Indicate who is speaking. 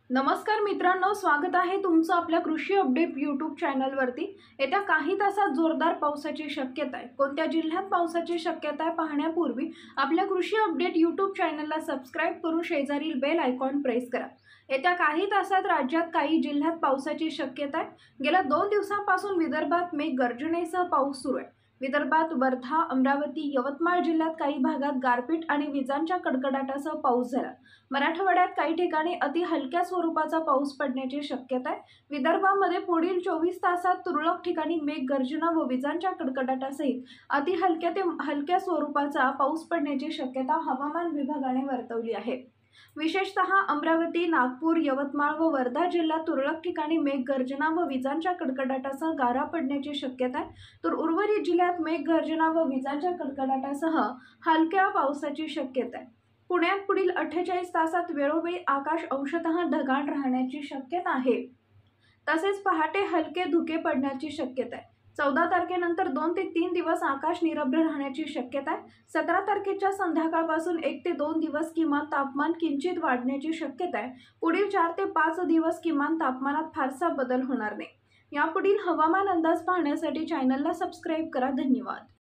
Speaker 1: नमस्कार मित्रांनो, स्वागत आहे तुमचं आपल्या कृषी अपडेट यूट्यूब चॅनलवरती। येत्या काही तासात जोरदार पावसाची शक्यता आहे। कोणत्या जिल्ह्यात पावसाची शक्यता आहे पाहण्यापूर्वी आपल्या कृषी अपडेट यूट्यूब चॅनलला सबस्क्राइब करून शेजारील बेल आयकॉन प्रेस करा। येत्या काही तासात राज्यात काही जिल्ह्यात पावसाची शक्यता आहे। गेल्या 2 दिवसांपासून विदर्भात मेघगर्जनेसह पाऊस सुरू आहे। विदर्भात वर्धा, अमरावती, यवतमाळ जिल्ह्यात काही भागात गारपीट आणि विजांच्या कडकडाटासह पाऊस झाला। मराठवाड्यात काही ठिकाणी अति हलक्या स्वरूपाचा पाऊस पडण्याची शक्यता आहे। विदर्भामध्ये पुढील 24 तासात तुरळक ठिकाणी मेघगर्जना व विजांच्या कडकडाटासहित अति हलक्या ते हलक्या स्वरूपाचा पाऊस पडण्याची शक्यता हवामान विभागाने वर्तवली आहे। विशेषतः अमरावती, नागपूर, यवतमाळ व वर्धा जिल्ह्यात तुरळक ठिकाणी मेघगर्जना व विजांच्या कडकडाटासह गारा पडण्याची शक्यता आहे, तर उर्वरित जिल्ह्यात मेघगर्जना व विजांच्या कडकडाटासह हलक्या पावसाची शक्यता आहे। पुण्यात पुढील 48 तासात वेळोवेळी आकाश अंशतः ढगाळ राहण्याची शक्यता आहे। तसेच पहाटे हलके धुके पडण्याची शक्यता आहे। 14 तारखेनंतर 2 ते 3 दिवस आकाश निरभ्र राहण्याची शक्यता आहे। 17 तारखेच्या संध्याकाळपासून 1 ते 2 दिवस किमान तापमान किंचित वाढण्याची शक्यता आहे। पुढील 4 ते 5 दिवस किमान तापमानात फारसा बदल होणार नाही। यापुढील हवामान अंदाज पाहण्यासाठी चॅनलला सबस्क्राइब करा। धन्यवाद।